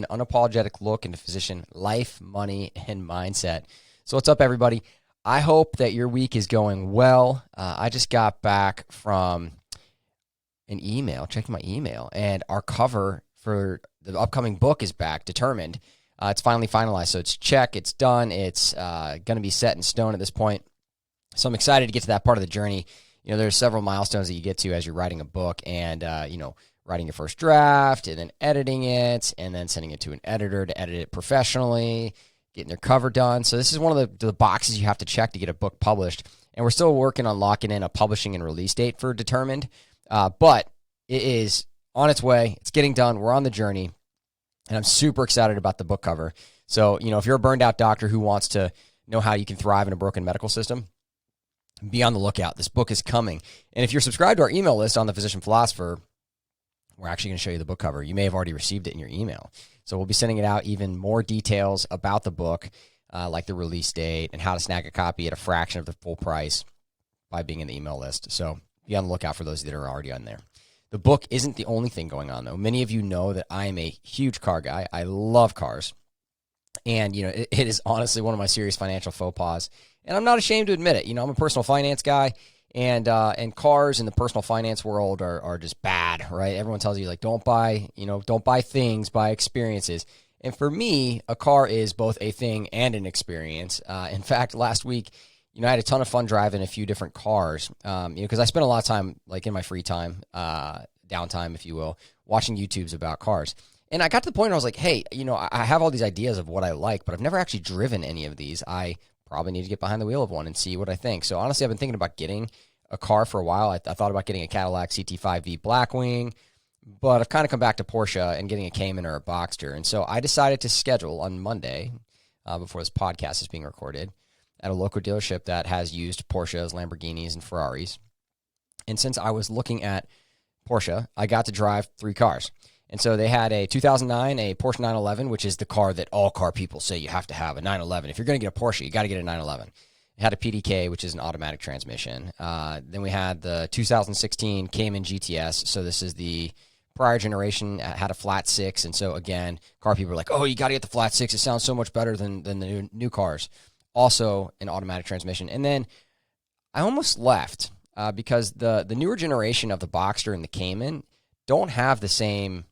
an unapologetic look into physician life, money, and mindset. So what's up, everybody? I hope that your week is going well. I just got back from an email, checking my email, and our cover for the upcoming book is back, Determined. It's finally finalized, so it's check, it's done, it's going to be set in stone at this point. So I'm excited to get to that part of the journey. You know, there's several milestones that you get to as you're writing a book, and writing your first draft, and then editing it, and then sending it to an editor to edit it professionally, getting their cover done. So this is one of the boxes you have to check to get a book published. And we're still working on locking in a publishing and release date for Determined, but it is on its way. It's getting done. We're on the journey, and I'm super excited about the book cover. So, if you're a burned out doctor who wants to know how you can thrive in a broken medical system, be on the lookout. This book is coming. And if you're subscribed to our email list on The Physician Philosopher, we're actually going to show you the book cover. You may have already received it in your email. So we'll be sending it out, even more details about the book, like the release date and how to snag a copy at a fraction of the full price by being in the email list. So be on the lookout for those that are already on there. The book isn't the only thing going on, though. Many of you know that I am a huge car guy. I love cars. And, it is honestly one of my serious financial faux pas. And I'm not ashamed to admit it. I'm a personal finance guy. And cars in the personal finance world are just bad, right? Everyone tells you, like, don't buy things, buy experiences. And for me, a car is both a thing and an experience. In fact, last week, I had a ton of fun driving a few different cars, because I spend a lot of time, like, in my free time, downtime, if you will, watching YouTubes about cars. And I got to the point where I was like, hey, I have all these ideas of what I like, but I've never actually driven any of these. I probably need to get behind the wheel of one and see what I think. So honestly, I've been thinking about getting a car for a while. I thought about getting a Cadillac CT5V Blackwing, but I've kind of come back to Porsche and getting a Cayman or a Boxster. And so I decided to schedule on Monday, before this podcast is being recorded, at a local dealership that has used Porsches, Lamborghinis, and Ferraris. And since I was looking at Porsche, I got to drive 3 cars. And so they had a 2009, a Porsche 911, which is the car that all car people say you have to have, a 911. If you're going to get a Porsche, you got to get a 911. It had a PDK, which is an automatic transmission. Then we had the 2016 Cayman GTS. So this is the prior generation, had a flat 6. And so, again, car people are like, oh, you got to get the flat 6. It sounds so much better than the new cars. Also an automatic transmission. And then I almost left because the newer generation of the Boxster and the Cayman don't have the same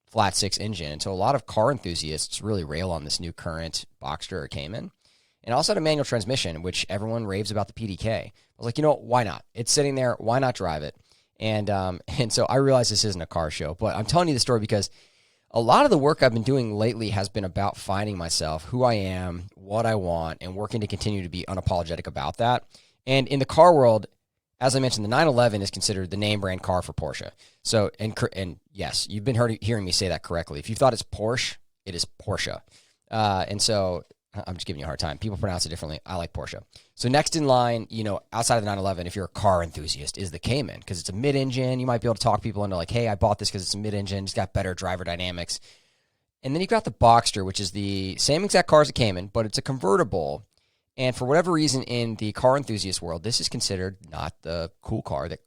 flat 6 engine. And so a lot of car enthusiasts really rail on this new current Boxster or Cayman. And also had a manual transmission, which everyone raves about the PDK. I was like, why not? It's sitting there. Why not drive it? And so I realize this isn't a car show, but I'm telling you the story because a lot of the work I've been doing lately has been about finding myself, who I am, what I want, and working to continue to be unapologetic about that. And in the car world, as I mentioned, the 911 is considered the name brand car for Porsche. So, and yes, you've been hearing me say that correctly. If you thought it's Porsche, it is Porsche. And so I'm just giving you a hard time. People pronounce it differently. I like Porsche. So next in line, outside of the 911, if you're a car enthusiast, is the Cayman, because it's a mid-engine. You might be able to talk people into like, hey, I bought this because it's a mid-engine. It's got better driver dynamics. And then you've got the Boxster, which is the same exact car as the Cayman, but it's a convertible. And for whatever reason in the car enthusiast world, this is considered not the cool car that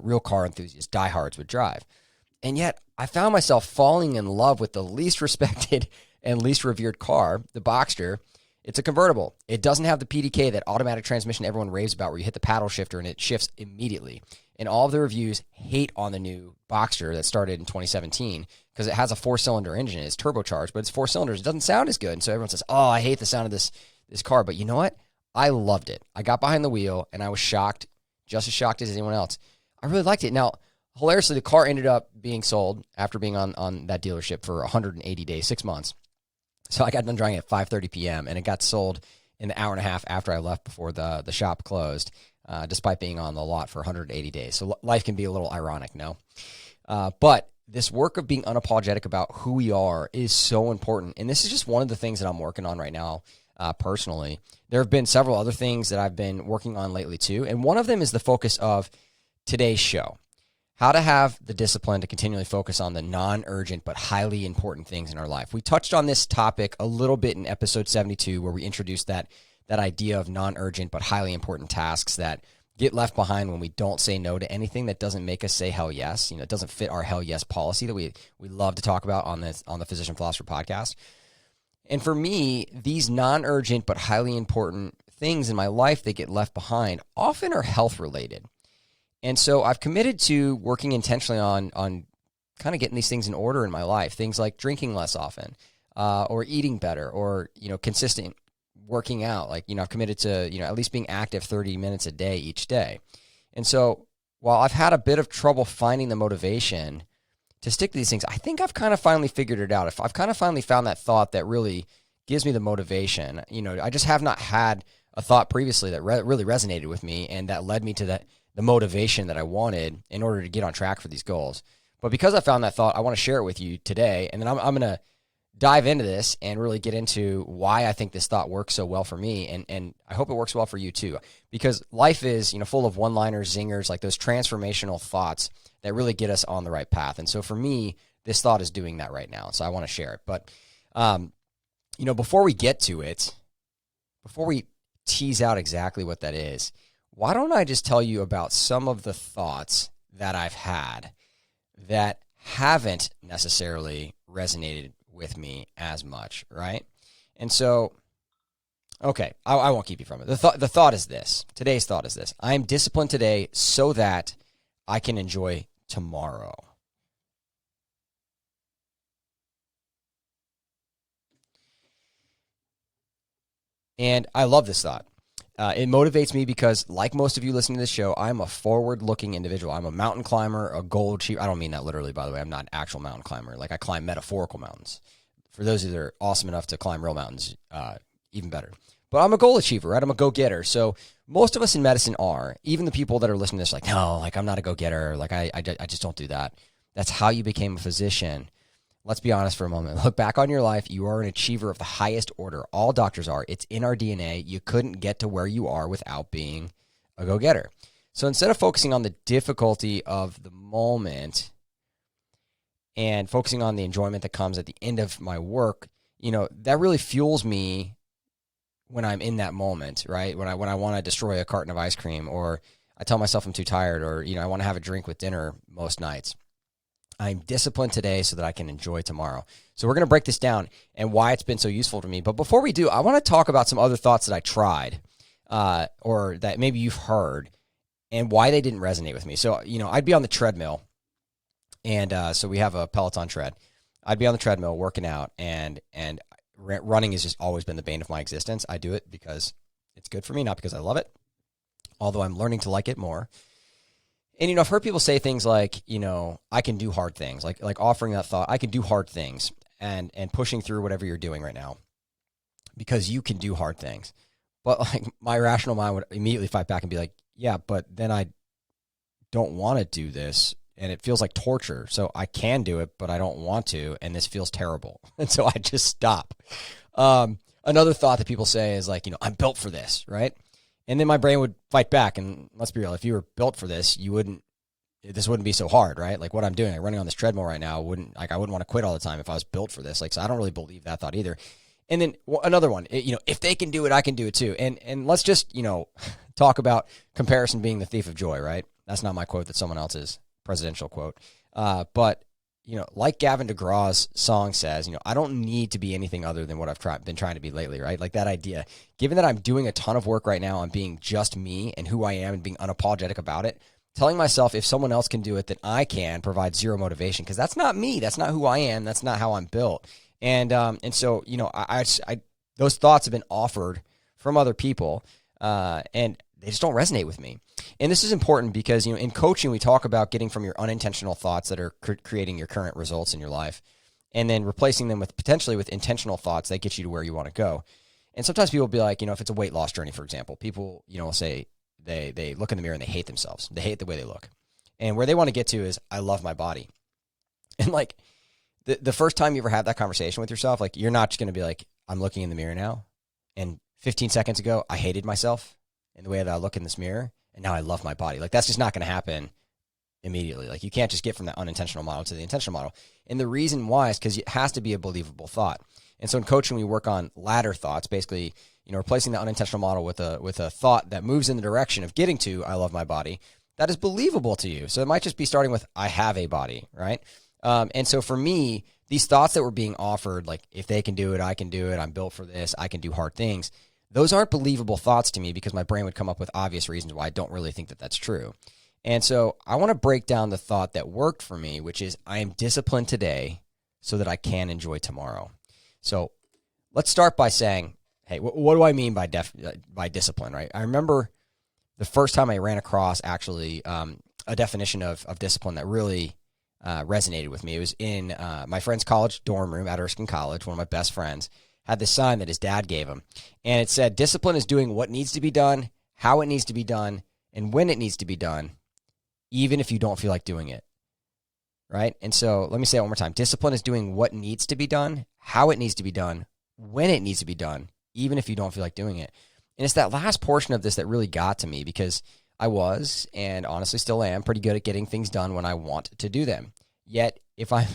real car enthusiasts, diehards would drive. And yet I found myself falling in love with the least respected and least revered car, the Boxster. It's a convertible. It doesn't have the PDK, that automatic transmission everyone raves about, where you hit the paddle shifter and it shifts immediately. And all of the reviews hate on the new Boxster that started in 2017 because it has a 4-cylinder engine. It's turbocharged, but it's 4 cylinders. It doesn't sound as good. And so everyone says, oh, I hate the sound of this car. But you know what? I loved it. I got behind the wheel and I was shocked, just as shocked as anyone else. I really liked it. Now, hilariously, the car ended up being sold after being on that dealership for 180 days, 6 months. So I got done driving at 5:30 p.m. and it got sold in the hour and a half after I left before the shop closed, despite being on the lot for 180 days. So life can be a little ironic, no? But this work of being unapologetic about who we are is so important. And this is just one of the things that I'm working on right now personally. There have been several other things that I've been working on lately too. And one of them is the focus of today's show. How to have the discipline to continually focus on the non-urgent but highly important things in our life. We touched on this topic a little bit in episode 72 where we introduced that idea of non-urgent but highly important tasks that get left behind when we don't say no to anything that doesn't make us say hell yes. It doesn't fit our hell yes policy that we love to talk about on the Physician Philosopher podcast. And for me, these non-urgent but highly important things in my life that get left behind often are health related. And so I've committed to working intentionally on kind of getting these things in order in my life. Things like drinking less often, or eating better, or, consistent working out. Like, I've committed to, at least being active 30 minutes a day each day. And so while I've had a bit of trouble finding the motivation to stick to these things, I think I've kind of finally figured it out. If I've kind of finally found that thought that really gives me the motivation. I just have not had a thought previously that really resonated with me, and that led me to the motivation that I wanted in order to get on track for these goals. But because I found that thought, I want to share it with you today. And then I'm going to dive into this and really get into why I think this thought works so well for me. And I hope it works well for you too, because life is, full of one-liners, zingers, like those transformational thoughts that really get us on the right path. And so for me, this thought is doing that right now. So I want to share it. But, before we get to it, before we tease out exactly what that is, why don't I just tell you about some of the thoughts that I've had that haven't necessarily resonated with me as much, right? And so, okay, I won't keep you from it. The thought is this. Today's thought is this. I am disciplined today so that I can enjoy tomorrow. And I love this thought. It motivates me because, like most of you listening to this show, I'm a forward-looking individual. I'm a mountain climber, a goal achiever. I don't mean that literally, by the way. I'm not an actual mountain climber. Like, I climb metaphorical mountains. For those of you that are awesome enough to climb real mountains, even better. But I'm a goal achiever, right? I'm a go-getter. So most of us in medicine are. Even the people that are listening to this, like, no, like, I'm not a go-getter. Like, I just don't do that. That's how you became a physician. Let's be honest for a moment. Look back on your life. You are an achiever of the highest order. All doctors are. It's in our DNA. You couldn't get to where you are without being a go-getter. So instead of focusing on the difficulty of the moment and focusing on the enjoyment that comes at the end of my work, that really fuels me when I'm in that moment, right? When I want to destroy a carton of ice cream, or I tell myself I'm too tired, or, I want to have a drink with dinner most nights. I'm disciplined today so that I can enjoy tomorrow. So we're going to break this down and why it's been so useful to me. But before we do, I want to talk about some other thoughts that I tried, or that maybe you've heard, and why they didn't resonate with me. So, I'd be on the treadmill, and so we have a Peloton tread. I'd be on the treadmill working out, and running has just always been the bane of my existence. I do it because it's good for me, not because I love it, although I'm learning to like it more. And, I've heard people say things like, I can do hard things, like offering that thought, I can do hard things, and pushing through whatever you're doing right now because you can do hard things. But, like, my rational mind would immediately fight back and be like, yeah, but then I don't want to do this, and it feels like torture. So I can do it, but I don't want to, and this feels terrible. And so I just stop. Another thought that people say is like, I'm built for this, right? And then my brain would fight back. And let's be real, if you were built for this, this wouldn't be so hard, right? Like what I'm doing, like running on this treadmill right now, I wouldn't want to quit all the time if I was built for this. Like, so I don't really believe that thought either. And then another one, if they can do it, I can do it too. And let's just, talk about comparison being the thief of joy, right? That's not my quote. That's someone else's presidential quote. But like Gavin DeGraw's song says, I don't need to be anything other than what I've been trying to be lately, right? Like that idea, given that I'm doing a ton of work right now on being just me and who I am and being unapologetic about it, telling myself if someone else can do it, then I can provide zero motivation, because that's not me. That's not who I am. That's not how I'm built. And so, I those thoughts have been offered from other people, and they just don't resonate with me. And this is important because, in coaching, we talk about getting from your unintentional thoughts that are creating your current results in your life, and then replacing them potentially with intentional thoughts that get you to where you want to go. And sometimes people will be like, if it's a weight loss journey, for example, people, will say they look in the mirror and they hate themselves. They hate the way they look. And where they want to get to is, I love my body. And like the first time you ever have that conversation with yourself, like you're not just going to be like, I'm looking in the mirror now, and 15 seconds ago, I hated myself in the way that I look in this mirror, and now I love my body. Like, that's just not going to happen immediately. Like, you can't just get from that unintentional model to the intentional model. And the reason why is because it has to be a believable thought. And so in coaching, we work on ladder thoughts, basically, replacing the unintentional model with a thought that moves in the direction of getting to I love my body that is believable to you. So it might just be starting with I have a body, right? And so for me, these thoughts that were being offered, like if they can do it, I can do it, I'm built for this, I can do hard things, those aren't believable thoughts to me because my brain would come up with obvious reasons why I don't really think that that's true. And so I want to break down the thought that worked for me, which is I am disciplined today so that I can enjoy tomorrow. So let's start by saying, hey, what do I mean by discipline, right? I remember the first time I ran across actually a definition of discipline that really resonated with me. It was in my friend's college dorm room at Erskine College. One of my best friends had this sign that his dad gave him. And it said, discipline is doing what needs to be done, how it needs to be done, and when it needs to be done, even if you don't feel like doing it, right? And so let me say it one more time. Discipline is doing what needs to be done, how it needs to be done, when it needs to be done, even if you don't feel like doing it. And it's that last portion of this that really got to me because I was, and honestly still am, pretty good at getting things done when I want to do them. Yet, if I'm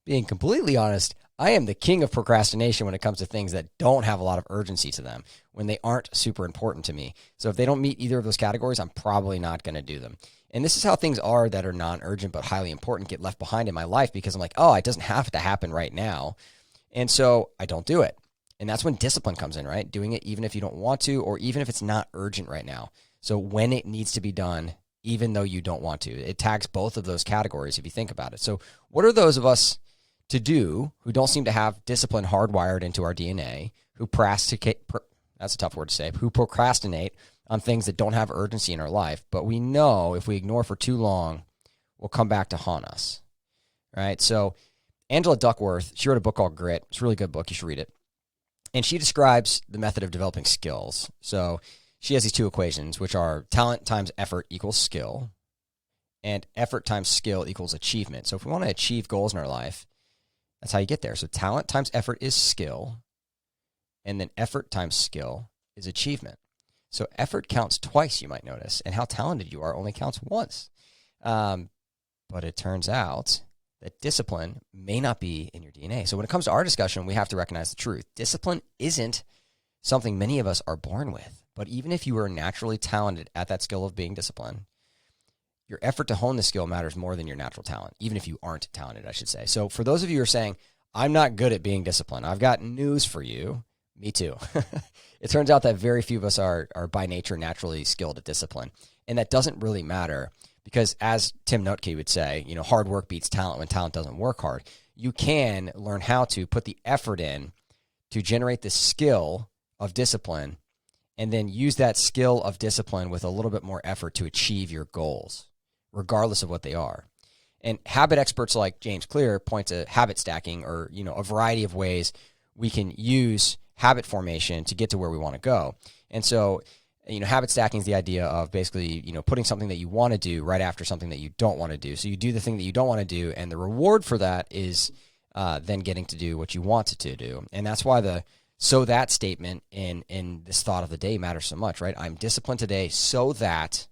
being completely honest, I am the king of procrastination when it comes to things that don't have a lot of urgency to them, when they aren't super important to me. So if they don't meet either of those categories, I'm probably not going to do them. And this is how things are that are non-urgent but highly important get left behind in my life because I'm like, oh, it doesn't have to happen right now. And so I don't do it. And that's when discipline comes in, right? Doing it even if you don't want to, or even if it's not urgent right now. So when it needs to be done, even though you don't want to. It tags both of those categories if you think about it. So what are those of us to do who don't seem to have discipline hardwired into our DNA, who that's a tough word to say, who procrastinate on things that don't have urgency in our life, but we know if we ignore for too long, will come back to haunt us, right? So Angela Duckworth, she wrote a book called Grit. It's a really good book. You should read it. And she describes the method of developing skills. So she has these two equations, which are talent times effort equals skill, and effort times skill equals achievement. So if we want to achieve goals in our life, that's how you get there. So talent times effort is skill, and then effort times skill is achievement. So effort counts twice, you might notice, and how talented you are only counts once. But it turns out that discipline may not be in your DNA. So when it comes to our discussion, we have to recognize the truth. Discipline isn't something many of us are born with. But even if you are naturally talented at that skill of being disciplined, your effort to hone the skill matters more than your natural talent, even if you aren't talented, I should say. So for those of you who are saying, I'm not good at being disciplined, I've got news for you. Me too. It turns out that very few of us are by nature naturally skilled at discipline. And that doesn't really matter because as Tim Noetke would say, hard work beats talent when talent doesn't work hard. You can learn how to put the effort in to generate the skill of discipline and then use that skill of discipline with a little bit more effort to achieve your goals, regardless of what they are. And habit experts like James Clear point to habit stacking or, a variety of ways we can use habit formation to get to where we want to go. And so, habit stacking is the idea of basically, putting something that you want to do right after something that you don't want to do. So you do the thing that you don't want to do, and the reward for that is then getting to do what you want to do. And that's why the so that statement in this thought of the day matters so much, right? I'm disciplined today so that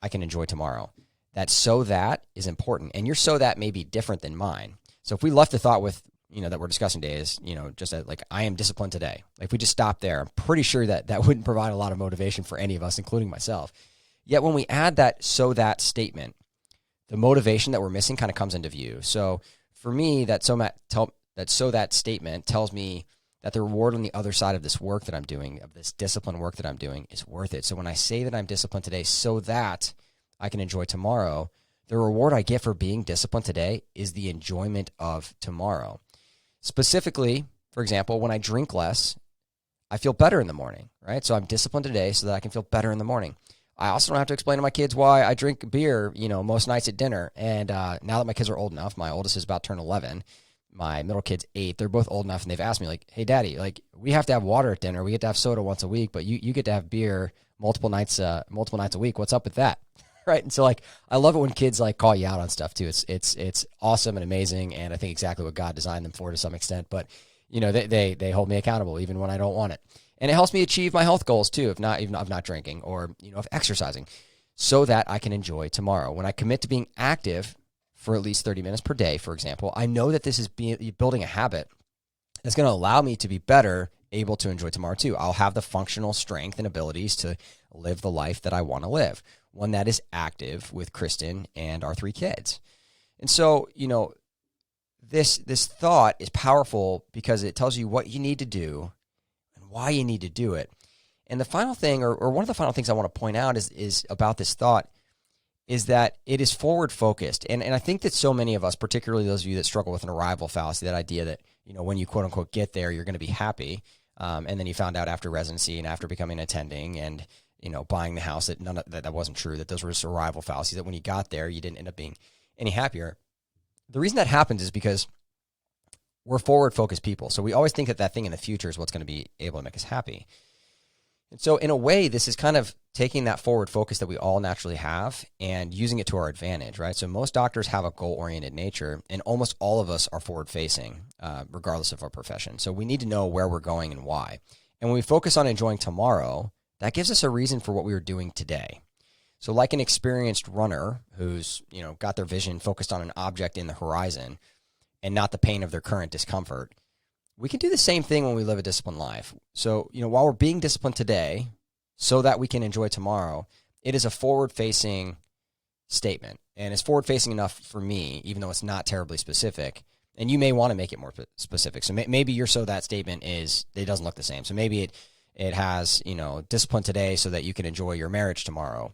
I can enjoy tomorrow. That so that is important. And your so that may be different than mine. So if we left the thought with, that we're discussing today is, just like I am disciplined today. Like if we just stop there, I'm pretty sure that wouldn't provide a lot of motivation for any of us, including myself. Yet when we add that so that statement, the motivation that we're missing kind of comes into view. So for me, that so that statement tells me that the reward on the other side of this work that I'm doing, of this discipline work that I'm doing, is worth it. So when I say that I'm disciplined today so that I can enjoy tomorrow, the reward I get for being disciplined today is the enjoyment of tomorrow. Specifically, for example, when I drink less, I feel better in the morning, right? So I'm disciplined today so that I can feel better in the morning. I also don't have to explain to my kids why I drink beer, most nights at dinner. And now that my kids are old enough, my oldest is about to turn 11, my middle kid's 8, they're both old enough, and they've asked me, like, hey, Daddy, like, we have to have water at dinner. We get to have soda once a week, but you get to have beer multiple nights a week. What's up with that? Right. And so like, I love it when kids like call you out on stuff too. It's awesome and amazing. And I think exactly what God designed them for to some extent, but they hold me accountable even when I don't want it. And it helps me achieve my health goals too, if not drinking or, of exercising, so that I can enjoy tomorrow. When I commit to being active for at least 30 minutes per day, for example, I know that this is building a habit It's going to allow me to be better able to enjoy tomorrow too. I'll have the functional strength and abilities to live the life that I want to live, one that is active with Kristen and our 3 kids. And so, this thought is powerful because it tells you what you need to do and why you need to do it. And the final thing, or one of the final things I want to point out is about this thought, is that it is forward focused. And I think that so many of us, particularly those of you that struggle with an arrival fallacy, that idea that, when you quote unquote get there, you're going to be happy. And then you found out after residency and after becoming an attending and, buying the house that that wasn't true, that those were just arrival fallacies, that when you got there, you didn't end up being any happier. The reason that happens is because we're forward focused people. So we always think that thing in the future is what's going to be able to make us happy. And so in a way, this is kind of taking that forward focus that we all naturally have and using it to our advantage, right? So most doctors have a goal-oriented nature, and almost all of us are forward-facing, regardless of our profession. So we need to know where we're going and why. And when we focus on enjoying tomorrow, that gives us a reason for what we were doing today. So like an experienced runner who's, got their vision focused on an object in the horizon and not the pain of their current discomfort, we can do the same thing when we live a disciplined life. So, while we're being disciplined today so that we can enjoy tomorrow, it is a forward-facing statement. And it's forward-facing enough for me, even though it's not terribly specific. And you may want to make it more specific. So maybe that statement it doesn't look the same. So maybe it has, discipline today so that you can enjoy your marriage tomorrow.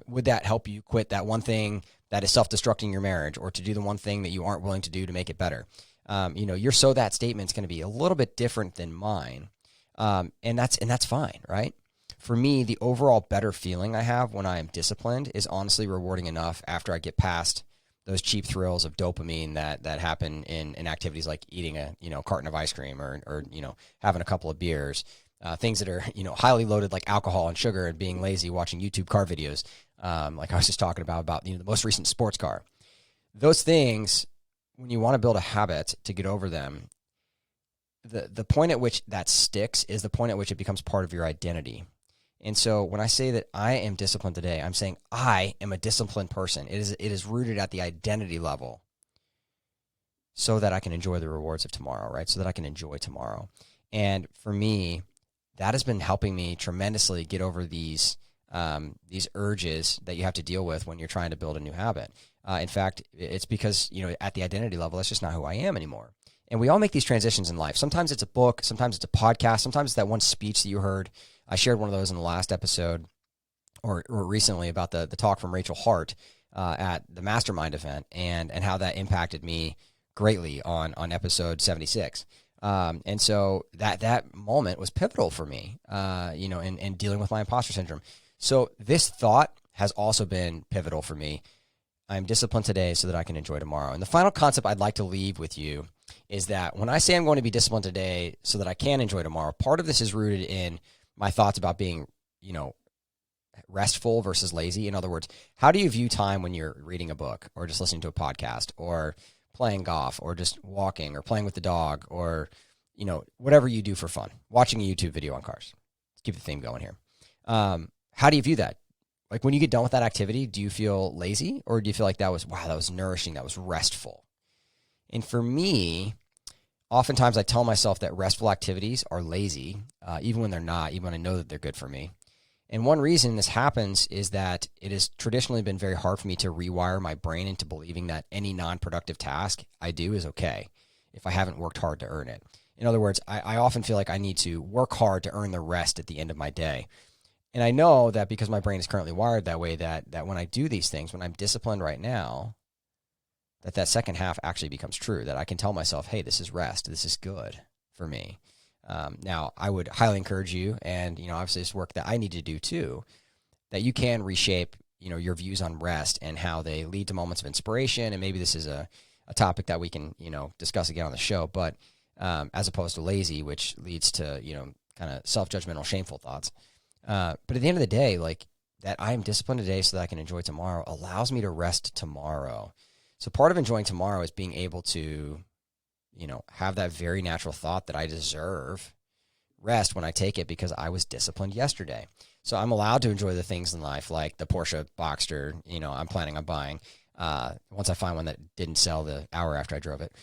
Would that help you quit that one thing that is self-destructing your marriage, or to do the one thing that you aren't willing to do to make it better? Your so that statement's going to be a little bit different than mine. And that's fine, right? For me, the overall better feeling I have when I am disciplined is honestly rewarding enough after I get past those cheap thrills of dopamine that happen in activities like eating a carton of ice cream or having a couple of beers, things that are highly loaded like alcohol and sugar, and being lazy watching YouTube car videos, like I was just talking about the most recent sports car. Those things, when you want to build a habit to get over them, the point at which that sticks is the point at which it becomes part of your identity. And so when I say that I am disciplined today, I'm saying I am a disciplined person. It is rooted at the identity level so that I can enjoy the rewards of tomorrow, right? So that I can enjoy tomorrow. And for me, that has been helping me tremendously get over these urges that you have to deal with when you're trying to build a new habit. In fact, it's because, at the identity level, that's just not who I am anymore. And we all make these transitions in life. Sometimes it's a book, sometimes it's a podcast, sometimes it's that one speech that you heard. I shared one of those in the last episode or recently about the talk from Rachel Hart at the Mastermind event and how that impacted me greatly on episode 76. And so that moment was pivotal for me, in dealing with my imposter syndrome. So this thought has also been pivotal for me. I'm disciplined today so that I can enjoy tomorrow. And the final concept I'd like to leave with you is that when I say I'm going to be disciplined today so that I can enjoy tomorrow, part of this is rooted in my thoughts about being, restful versus lazy. In other words, how do you view time when you're reading a book or just listening to a podcast or playing golf or just walking or playing with the dog or, whatever you do for fun, watching a YouTube video on cars? Let's keep the theme going here. How do you view that? Like when you get done with that activity, do you feel lazy or do you feel like that was nourishing, that was restful? And for me, oftentimes I tell myself that restful activities are lazy, even when they're not, even when I know that they're good for me. And one reason this happens is that it has traditionally been very hard for me to rewire my brain into believing that any non-productive task I do is okay if I haven't worked hard to earn it. In other words, I often feel like I need to work hard to earn the rest at the end of my day. And I know that because my brain is currently wired that way, that when I do these things, when I'm disciplined right now, that second half actually becomes true, that I can tell myself, hey, this is rest. This is good for me. Now, I would highly encourage you, and obviously it's work that I need to do too, that you can reshape your views on rest and how they lead to moments of inspiration. And maybe this is a topic that we can discuss again on the show, but as opposed to lazy, which leads to kind of self-judgmental, shameful thoughts. But at the end of the day, like that I am disciplined today so that I can enjoy tomorrow allows me to rest tomorrow. So part of enjoying tomorrow is being able to, have that very natural thought that I deserve rest when I take it because I was disciplined yesterday. So I'm allowed to enjoy the things in life like the Porsche Boxster, I'm planning on buying once I find one that didn't sell the hour after I drove it,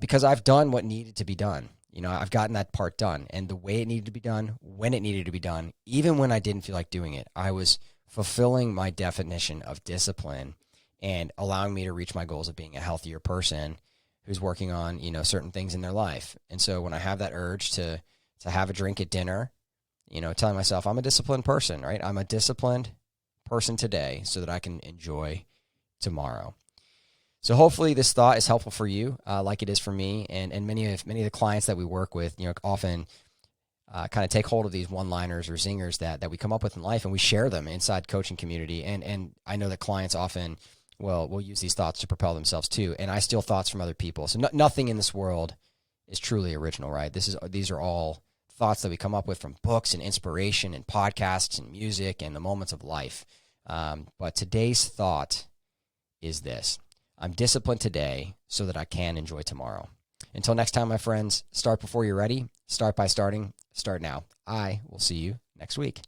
because I've done what needed to be done. I've gotten that part done, and the way it needed to be done, when it needed to be done, even when I didn't feel like doing it, I was fulfilling my definition of discipline and allowing me to reach my goals of being a healthier person who's working on, certain things in their life. And so when I have that urge to have a drink at dinner, telling myself I'm a disciplined person, right? I'm a disciplined person today so that I can enjoy tomorrow. So hopefully this thought is helpful for you, like it is for me, and many of the clients that we work with, often kind of take hold of these one-liners or zingers that we come up with in life, and we share them inside coaching community. And I know that clients often will use these thoughts to propel themselves too. And I steal thoughts from other people. So nothing in this world is truly original, right? These are all thoughts that we come up with from books and inspiration and podcasts and music and the moments of life. But today's thought is this: I'm disciplined today so that I can enjoy tomorrow. Until next time, my friends, start before you're ready. Start by starting. Start now. I will see you next week.